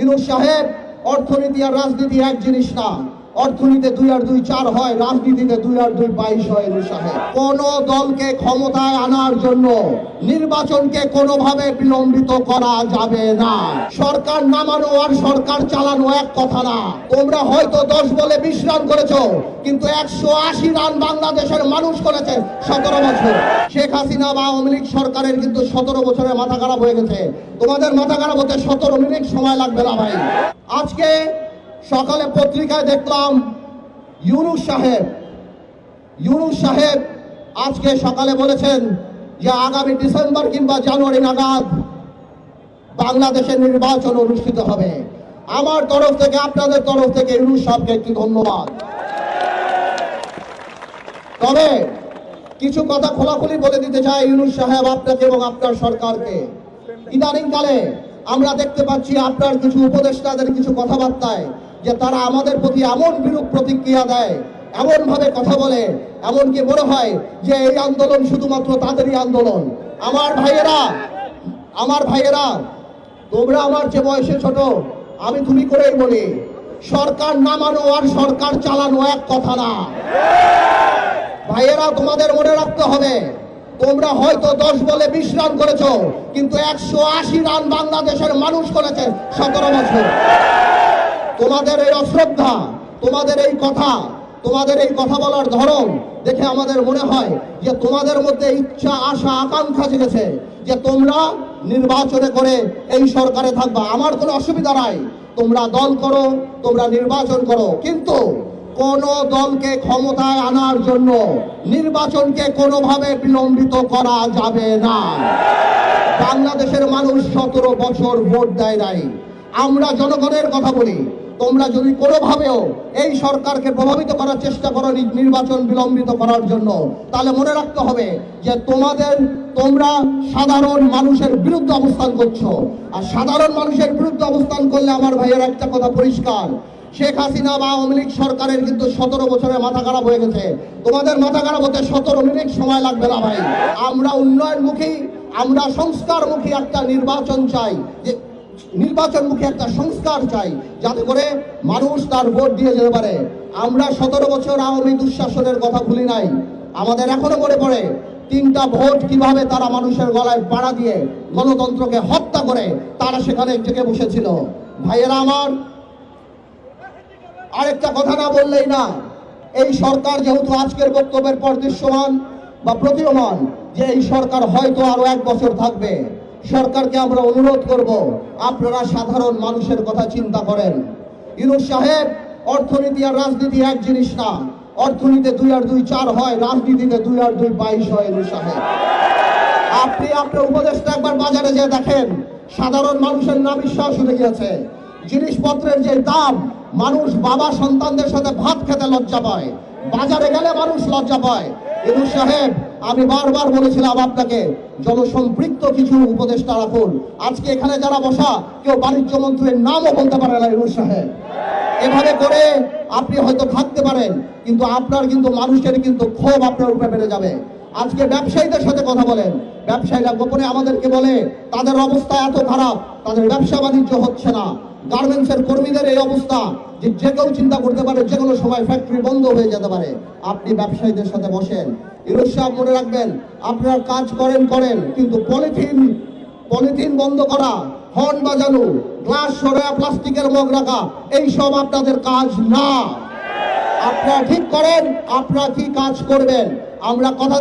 ইউনূস সাহেব, অর্থনীতি আর রাজনীতি এক জিনিস না। অর্থনীতিতে 2 আর 2 4 হয়, রাজনীতিতে 2 আর 2 22 হয়। ইউনূস সাহেব, কোন দলকে ক্ষমতায় আনার জন্য নির্বাচনকে কোনোভাবে বিলম্বিত করা যাবে না। সরকার নামানো আর সরকার চালানো এক কথা না। তোমরা হয়তো 10 বলে 20 রান করেছো, কিন্তু 180 রান বাংলাদেশের মানুষ করেছে 17 বছর। শেখ হাসিনা বা আওয়ামী লীগ সরকারের কিন্তু 17 বছরে মাথা খারাপ হয়ে গেছে। তোমাদের মাথা খারাপ হতে 17 মিনিট সময় লাগবে না ভাই। আজকে সকালে পত্রিকায় দেখলাম ইউনূস সাহেব আজকে সকালে বলেছেন যে আগামী ডিসেম্বর কিংবা জানুয়ারি নাগাদ বাংলাদেশে নির্বাচন অনুষ্ঠিত হবে। আমার তরফ থেকে, আপনাদের তরফ থেকে ইউনূস সাহেবকে একটি ধন্যবাদ। তবে কিছু কথা খোলাখুলি বলে দিতে চাই ইউনূস সাহেব, আপনাকে এবং আপনার সরকারকে। ইদানিংকালে আমরা দেখতে পাচ্ছি আপনার কিছু উপদেষ্টাদের কিছু কথাবার্তায় যে তারা আমাদের প্রতি এমন বিরূপ প্রতিক্রিয়া দেয়, এমন ভাবে কথা বলে, এমনকি মনে হয় যে এই আন্দোলন শুধুমাত্র তাদেরই আন্দোলন। আমার ভাইয়েরা, তোমরা আমার যে বয়সে ছোট, আমি তুমি করেই বলি, সরকার নামানো আর সরকার চালানো এক কথা না। ভাইয়েরা, তোমাদের মনে রাখতে হবে, তোমরা হয়তো 10 বলে 20 রান করেছো, কিন্তু 180 রান বাংলাদেশের মানুষ করেছে 17 বছর। তোমাদের এই অশ্রদ্ধা, তোমাদের এই কথা বলার ধরন দেখে আমাদের মনে হয় যে তোমাদের মধ্যে ইচ্ছা, আশা, আকাঙ্ক্ষা জেগেছে যে তোমরা নির্বাচনে করে এই সরকারে থাকবা। আমার কোনো অসুবিধা নাই, তোমরা দল করো, তোমরা নির্বাচন করো, কিন্তু কোন দলকে ক্ষমতায় আনার জন্য নির্বাচনকে কোনোভাবে বিলম্বিত করা যাবে না। বাংলাদেশের মানুষ 17 বছর ভোট দেয় নাই। আমরা জনগণের কথা বলি, তোমরা যদি কোনোভাবেও এই সরকারকে প্রভাবিত করার চেষ্টা করো নির্বাচন বিলম্বিত করার জন্য, তাহলে মনে রাখতে হবে যে তোমরা সাধারণ মানুষের বিরুদ্ধে অবস্থান করছো। আর সাধারণ মানুষের বিরুদ্ধে অবস্থান করলে আমার ভাইয়ের একটা কথা পরিষ্কার, শেখ হাসিনা বা আওয়ামী লীগ সরকারের কিন্তু 17 বছরে মাথা খারাপ হয়ে গেছে। তোমাদের মাথা খারাপ হতে 17 মিনিট সময় লাগবে না ভাই। আমরা উন্নয়নমুখী, আমরা সংস্কারমুখী একটা নির্বাচন চাই, যে নির্বাচনমুখী একটা সংস্কার চাই, যাতে করে মানুষ তার ভোট দিয়ে যেতে পারে। আমরা 17 বছর আওয়ামী দুঃশাসনের কথা ভুলি নাই। আমাদের এখনো মনে পড়ে 3টা ভোট কিভাবে তারা মানুষের গলায় পাড়া দিয়ে গণতন্ত্রকে হত্যা করে তারা সেখানে জেগে বসেছিল। ভাইয়েরা আমার, আরেকটা কথা না বললেই না, এই সরকার যেহেতু আজকের বক্তব্যের পর দৃশ্যমান বা প্রতীয়মান যে এই সরকার হয়তো আরো 1 বছর থাকবে, সরকারকে আমরা অনুরোধ করব, আপনারা সাধারণ মানুষের কথা চিন্তা করেন। ইউনূস সাহেব, অর্থনীতি আর রাজনীতি এক জিনিস না। অর্থনীতিতে 2 আর 2 4 হয়, রাজনীতিতে 2 আর 2 22 হয়। ইউনূস সাহেব, আপনি আপনার উপদেশটা একবার বাজারে যেয়ে দেখেন, সাধারণ মানুষের না বিশ্বাস উঠে গিয়েছে। জিনিসপত্রের যে দাম, মানুষ বাবা সন্তানদের সাথে ভাত খেতে লজ্জা পায়, বাজারে গেলে মানুষ লজ্জা পায়। ইউনূস সাহেব, আমি বারবার বলেছিলাম আপনাকে জনসম্পৃক্ত কিছু উপদেষ্টা রাখুন। আজকে এখানে যারা বসা, কেউ বাণিজ্য মন্ত্রীর নামও বলতে পারে না। ইউনূস সাহেব, এভাবে করে আপনি হয়তো থাকতে পারেন, কিন্তু আপনার কিন্তু মানুষের কিন্তু ক্ষোভ আপনার উপরে বেড়ে যাবে। আজকে ব্যবসায়ীদের সাথে কথা বলেন, ব্যবসায়ীরা গোপনে আমাদেরকে বলে তাদের অবস্থা এত খারাপ, তাদের ব্যবসা বাণিজ্য হচ্ছে না। গার্মেন্টসের কর্মীদের এই অবস্থা যে কেউ চিন্তা করতে পারে যে কোনো সময় ফ্যাক্টরি বন্ধ হয়ে যেতে পারে। আপনি ব্যবসায়ীদের সাথে বসেন। ইউনূস সাহেব, মনে রাখবেন, আপনার কাজ করেন, কিন্তু পলিথিন বন্ধ করা, হর্ন বাজানো, গ্লাস সরায়া প্লাস্টিকের মগ রাখা, এইসব আপনাদের কাজ না। আপনারা ঠিক করেন আপনারা কি কাজ করবেন। আমরা কথা